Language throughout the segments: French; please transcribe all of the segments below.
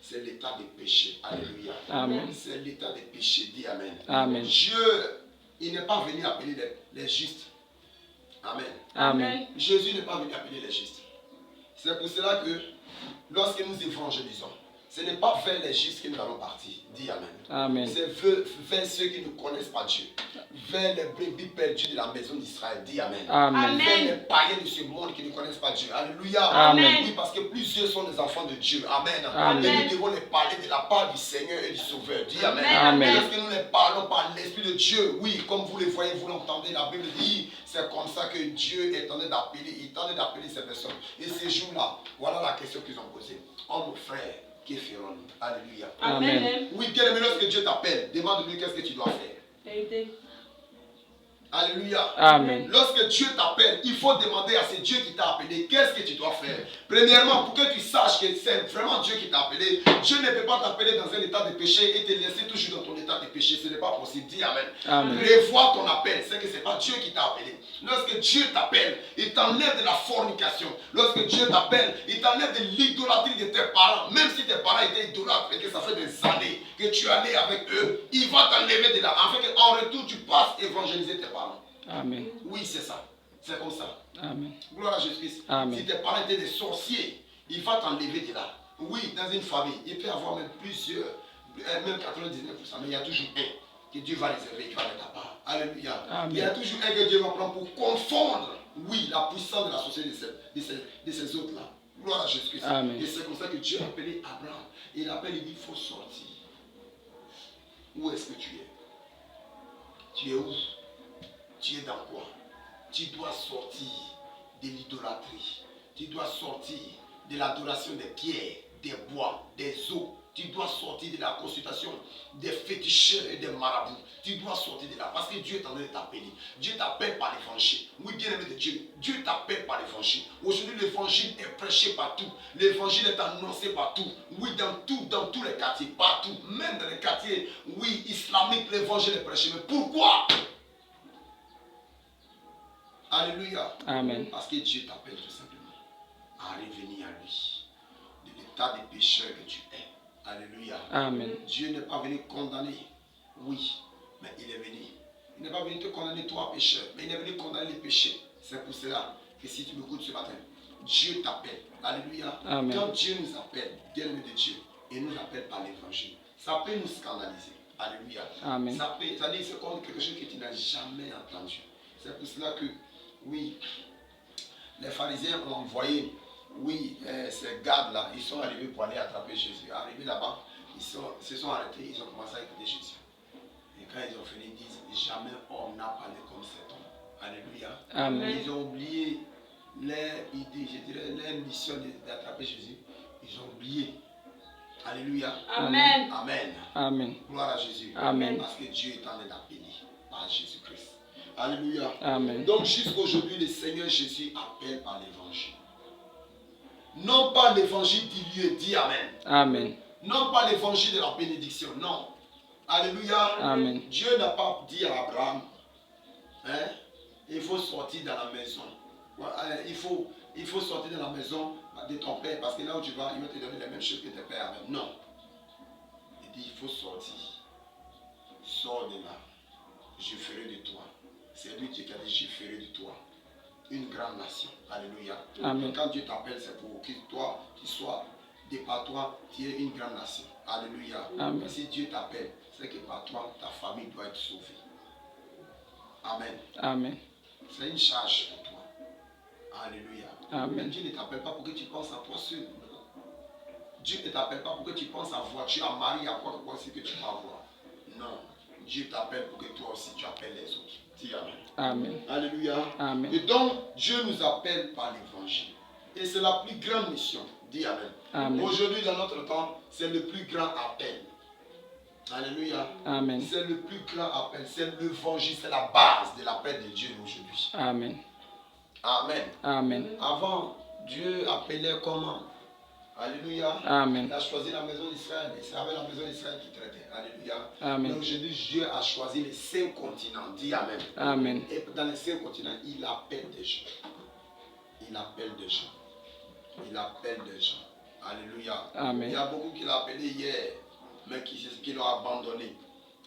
c'est l'état des péchés. Alléluia. Amen. C'est l'état des péchés. Dis Amen. Amen. Dieu, il n'est pas venu appeler les justes. Amen. Amen. Jésus n'est pas venu appeler les justes. C'est pour cela que lorsque nous évangélisons, ce n'est pas vers les justes que nous allons partir. Dis Amen. Amen. C'est vers ceux qui ne connaissent pas Dieu. Vers les brebis perdues de la maison d'Israël. Dis Amen. Amen. Vers les païens de ce monde qui ne connaissent pas Dieu. Alléluia. Amen. Oui, parce que plusieurs sont des enfants de Dieu. Amen. Amen. Et nous devons les parler de la part du Seigneur et du Sauveur. Dis Amen. Amen. Lorsque nous les parlons par l'Esprit de Dieu, oui, comme vous le voyez, vous l'entendez, la Bible dit, c'est comme ça que Dieu est en train d'appeler, il est en train d'appeler ces personnes. Et ces jours-là, voilà la question qu'ils ont posée. Oh mon frère, que ferons-nous? Alléluia. Amen. Oui, bien aimé, lorsque Dieu t'appelle, demande-lui qu'est-ce que tu dois faire. Alléluia. Amen. Lorsque Dieu t'appelle, il faut demander à ce Dieu qui t'a appelé, qu'est-ce que tu dois faire. Premièrement, pour que tu saches que c'est vraiment Dieu qui t'a appelé, Dieu ne peut pas t'appeler dans un état de péché et te laisser toujours dans ton état de péché. Ce n'est pas possible. Dis Amen. Amen. Revois ton appel, c'est que ce n'est pas Dieu qui t'a appelé. Lorsque Dieu t'appelle, il t'enlève de la fornication. Lorsque Dieu t'appelle, il t'enlève de l'idolâtrie de tes parents. Même si tes parents étaient idolâtres et que ça fait des années que tu es allé avec eux, il va t'enlever de là. Afin qu'en retour, tu passes évangéliser tes parents. Amen. Oui, c'est ça. C'est comme ça. Amen. Gloire à Jésus-Christ. Amen. Si tes parents étaient des sorciers, il va t'enlever de là. Oui, dans une famille, il peut y avoir même plusieurs, même 99%, mais il y a toujours un que Dieu va réserver, qui va mettre à part. Alléluia. Amen. Il y a toujours un que Dieu va prendre pour confondre, oui, la puissance de la société de ces autres-là. Gloire à Jésus-Christ. Amen. Et c'est comme ça que Dieu a appelé Abraham. Il appelle, il dit, il faut sortir. Où est-ce que tu es? Tu es où? Tu es dans quoi? Tu dois sortir de l'idolâtrie. Tu dois sortir de l'adoration des pierres, des bois, des eaux. Tu dois sortir de la consultation des féticheurs et des marabouts. Tu dois sortir de là parce que Dieu est en train de t'appeler. Dieu t'appelle par l'évangile. Oui, bien aimé de Dieu, Dieu t'appelle par l'évangile. Aujourd'hui, l'évangile est prêché partout. L'évangile est annoncé partout. Oui, dans tous les quartiers, partout. Même dans les quartiers, oui, islamiques, l'évangile est prêché. Mais pourquoi? Alléluia. Amen. Parce que Dieu t'appelle tout simplement à revenir à lui. De l'état de pécheur que tu es. Alléluia. Amen. Dieu n'est pas venu condamner. Oui, mais il est venu. Il n'est pas venu te condamner toi, pécheur. Mais il est venu condamner les péchés. C'est pour cela que si tu m'écoutes ce matin, Dieu t'appelle. Alléluia. Amen. Quand Dieu nous appelle, bien-aimé de Dieu, et nous appelle par l'évangile, ça peut nous scandaliser. Alléluia. Amen. Ça peut, c'est-à-dire c'est comme quelque chose que tu n'as jamais entendu. C'est pour cela que oui, les pharisiens ont envoyé, oui, ces gardes-là, ils sont arrivés pour aller attraper Jésus. Arrivés là-bas, ils se sont arrêtés, ils ont commencé à écouter Jésus. Et quand ils ont fini, ils disent, jamais homme n'a parlé comme cet homme. Alléluia. Amen. Ils ont oublié leur idée, je dirais, leur mission d'attraper Jésus. Ils ont oublié. Alléluia. Amen. Amen. Amen. Gloire à Jésus. Amen. Parce que Dieu est en train d'appeler par Jésus-Christ. Alléluia. Amen. Donc jusqu'aujourd'hui, le Seigneur Jésus appelle par l'évangile. Non pas l'évangile du lieu, dit Amen. Amen. Non pas l'évangile de la bénédiction, non. Alléluia. Amen. Dieu n'a pas dit à Abraham, hein, il faut sortir dans la maison. Il faut sortir dans la maison de ton père parce que là où tu vas, il va te donner les mêmes choses que tes pères avaient. Non. Il dit, il faut sortir. Sors de là. Je ferai de toi. C'est lui qui a dit, je ferai de toi une grande nation. Alléluia. Amen. Quand Dieu t'appelle, c'est pour que toi, tu sois, de par toi, tu es une grande nation. Alléluia. Amen. Et si Dieu t'appelle, c'est que par toi, ta famille doit être sauvée. Amen. Amen. C'est une charge pour toi. Alléluia. Amen. Mais Dieu ne t'appelle pas pour que tu penses à toi seul. Dieu ne t'appelle pas pour que tu penses à voiture, à mari, à quoi que ce que tu vas avoir. Non. Dieu t'appelle pour que toi aussi tu appelles les autres. Dis Amen. Amen. Alléluia. Amen. Et donc, Dieu nous appelle par l'évangile. Et c'est la plus grande mission. Dis Amen. Amen. Aujourd'hui, dans notre temps, c'est le plus grand appel. Alléluia. Amen. C'est le plus grand appel. C'est l'évangile. C'est la base de l'appel de Dieu aujourd'hui. Amen. Amen. Amen. Avant, Dieu appelait comment? Alléluia. Amen. Il a choisi la maison d'Israël. Et c'est avec la maison d'Israël qu'il traitait. Alléluia. Amen. Donc aujourd'hui, Dieu a choisi les 5 continents. Dis Amen. Amen. Et dans les 5 continents, il appelle des gens. Il appelle des gens. Il appelle des gens. Alléluia. Amen. Il y a beaucoup qui l'ont appelé hier, mais qui l'ont abandonné.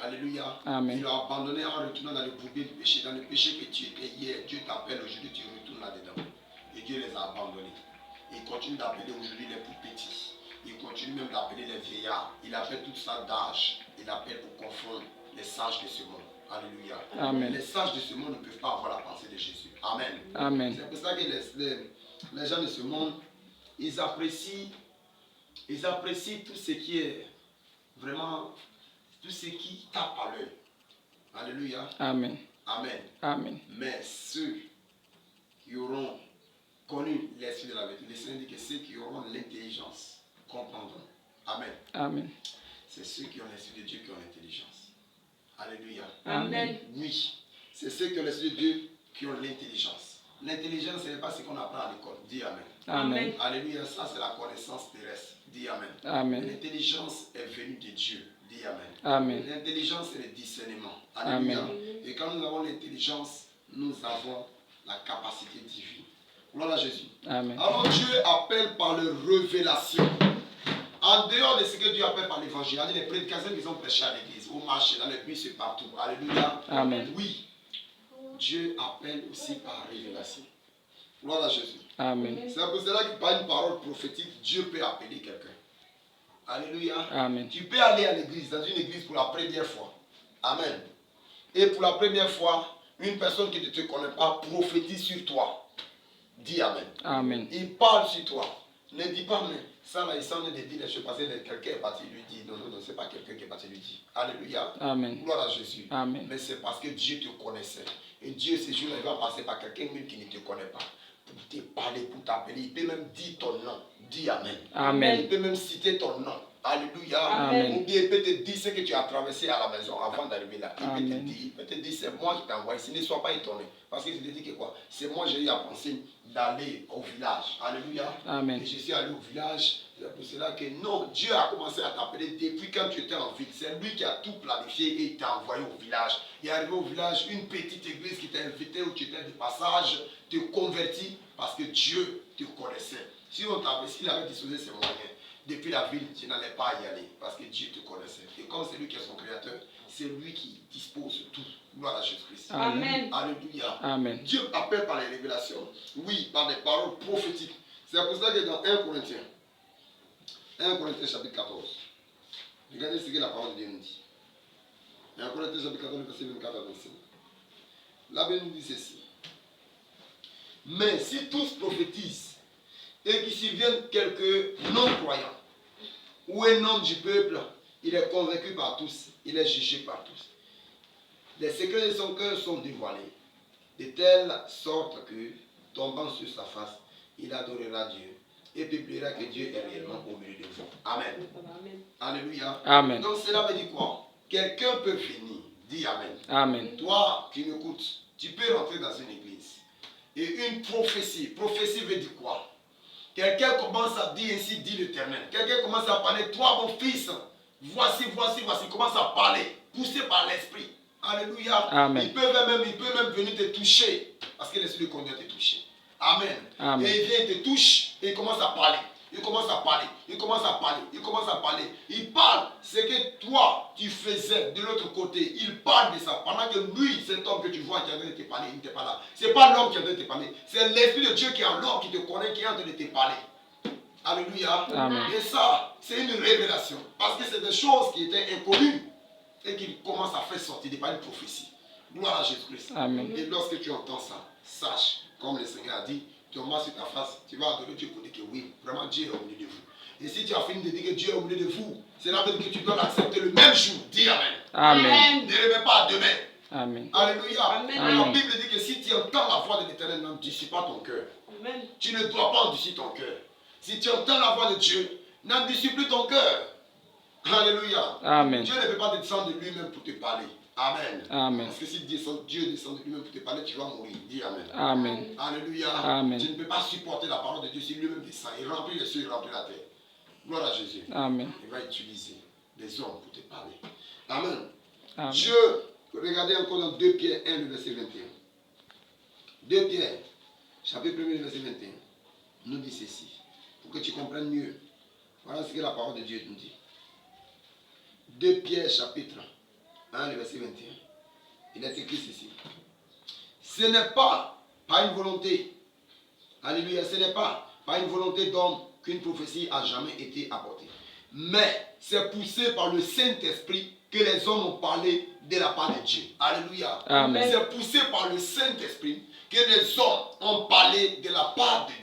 Alléluia. Amen. Ils l'ont abandonné en retournant dans le bourbier du péché. Dans le péché que tu étais hier, Dieu t'appelle aujourd'hui, tu retournes là-dedans. Et Dieu les a abandonnés. Il continue d'appeler aujourd'hui les plus petits. Il continue même d'appeler les vieillards. Il appelle toute ça d'âge. Il appelle pour confondre les sages de ce monde. Alléluia. Amen. Les sages de ce monde ne peuvent pas avoir la pensée de Jésus. Amen. Amen. C'est pour ça que les gens de ce monde, ils apprécient tout ce qui est vraiment, tout ce qui tape à l'œil. Alléluia. Amen. Amen. Amen. Mais ceux qui auront connu l'esprit de la vérité, le Seigneur dit que ceux qui auront l'intelligence comprendront. Amen. Amen. C'est ceux qui ont l'esprit de Dieu qui ont l'intelligence. Alléluia. Amen. Oui, c'est ceux qui ont l'esprit de Dieu qui ont l'intelligence. L'intelligence, ce n'est pas ce qu'on apprend à l'école. Dis Amen. Amen. Alléluia, ça c'est la connaissance terrestre. Dis Amen. Amen. L'intelligence est venue de Dieu. Dis Amen. Amen. L'intelligence, c'est le discernement. Alléluia. Amen. Et quand nous avons l'intelligence, nous avons la capacité divine. Gloire à Jésus. Amen. Alors Dieu appelle par le révélation. En dehors de ce que Dieu appelle par l'évangile, les prédicateurs qui ont prêché à l'église, au marché, dans les bus et partout. Alléluia. Amen. Oui. Dieu appelle aussi par révélation. Gloire à Jésus. Amen. C'est pour cela que par une parole prophétique, Dieu peut appeler quelqu'un. Alléluia. Amen. Tu peux aller à l'église, dans une église pour la première fois. Amen. Et pour la première fois, une personne qui ne te connaît pas prophétise sur toi. Dis Amen. Amen. Il parle sur toi. Ne dis pas, mais ça là, il s'en est de dire les choses parce que quelqu'un est parti lui dit. Non, non, non, c'est pas quelqu'un qui est parti lui dire. Alléluia. Amen. Gloire à Jésus. Amen. Mais c'est parce que Dieu te connaissait. Et Dieu, ce jour-là, il va passer par quelqu'un même qui ne te connaît pas. Pour te parler, pour t'appeler. Il peut même dire ton nom. Dis Amen. Amen. Il peut même citer ton nom. Alléluia. Amen. Ou bien il peut te dire ce que tu as traversé à la maison avant d'arriver là. Amen. Il peut te dire, c'est moi qui t'ai envoyé. Ne sois pas étonné. Parce qu'il te dit que quoi? C'est moi, j'ai eu à penser d'aller au village. Alléluia. Amen. Et je suis allé au village. C'est pour cela que non, Dieu a commencé à t'appeler depuis quand tu étais en ville. C'est lui qui a tout planifié et il t'a envoyé au village. Il est arrivé au village, une petite église qui t'a invité où tu étais de passage, te convertis parce que Dieu te connaissait. S'il avait disposé ses moyens, depuis la ville, tu n'allais pas y aller parce que Dieu te connaissait. Et comme c'est lui qui est son créateur, c'est lui qui dispose tout. Gloire à Jésus-Christ. Amen. Alléluia. Amen. Dieu appelle par les révélations. Oui, par des paroles prophétiques. C'est pour ça que dans 1 Corinthiens chapitre 14, regardez ce que la parole de Dieu nous dit. 1 Corinthiens chapitre 14, verset 24 à 25. La Bible nous dit ceci. Mais si tous prophétisent et qu'il survienne quelques non-croyants ou un homme du peuple, il est convaincu par tous, il est jugé par tous. Les secrets de son cœur sont dévoilés, de telle sorte que, tombant sur sa face, il adorera Dieu et publiera que Dieu est réellement au milieu de vous. Amen. Alléluia. Amen. Donc cela veut dire quoi? Quelqu'un peut venir, dis Amen. Amen. Toi qui m'écoutes, tu peux rentrer dans une église. Et une prophétie, prophétie veut dire quoi? Quelqu'un commence à dire ainsi, dit l'Éternel. Quelqu'un commence à parler, toi mon fils, voici, commence à parler, poussé par l'esprit. Alléluia. Amen. Il peut même venir te toucher, parce que l'esprit conduit à te toucher. Amen. Amen. Et il vient, il te touche, et il commence à parler. Il commence à parler, il commence à parler, il commence à parler. Il parle ce que toi tu faisais de l'autre côté. Il parle de ça. Pendant que lui, cet homme que tu vois qui est en train de te parler, il n'était pas là. Ce n'est pas l'homme qui est en train de te parler. C'est l'Esprit de Dieu qui est en l'homme qui te connaît, qui est en train de te parler. Alléluia. Amen. Et ça, c'est une révélation. Parce que c'est des choses qui étaient inconnues et qu'il commence à faire sortir. Ce n'est pas une prophétie. Gloire à Jésus-Christ. Amen. Et lorsque tu entends ça, sache, comme le Seigneur a dit, tu en sur ta face, tu vas adorer Dieu pour dire que oui, vraiment Dieu est au milieu de vous. Et si tu as fini de dire que Dieu est au milieu de vous, cela veut dire que tu dois l'accepter le même jour. Dis Amen. Amen. Ne remets pas à demain. Amen. Alléluia. Amen. La Bible dit que si tu entends la voix de l'Éternel, n'endurcis pas ton cœur. Tu ne dois pas endurcir ton cœur. Si tu entends la voix de Dieu, n'endurcis plus ton cœur. Alléluia. Amen. Dieu ne peut pas descendre de lui-même pour te parler. Amen. Amen. Parce que si Dieu descend de lui-même pour te parler, tu vas mourir. Dis Amen. Amen. Alléluia. Amen. Tu ne peux pas supporter la parole de Dieu si lui-même descend. Il remplit les cieux, il remplit la terre. Gloire à Jésus. Amen. Il va utiliser des hommes pour te parler. Amen. Amen. Dieu, regardez encore dans 2 Pierre 1, le verset 21. 2 Pierre, chapitre 1, le verset 21, nous dit ceci, pour que tu comprennes mieux Voilà ce que la parole de Dieu nous dit. 2 Pierre chapitre 1, le verset 21. Il est écrit ceci. Ce n'est pas par une volonté, alléluia, ce n'est pas par une volonté d'homme qu'une prophétie a jamais été apportée. Mais c'est poussé par le Saint-Esprit que les hommes ont parlé de la part de Dieu. Alléluia. Amen. C'est poussé par le Saint-Esprit que les hommes ont parlé de la part de Dieu.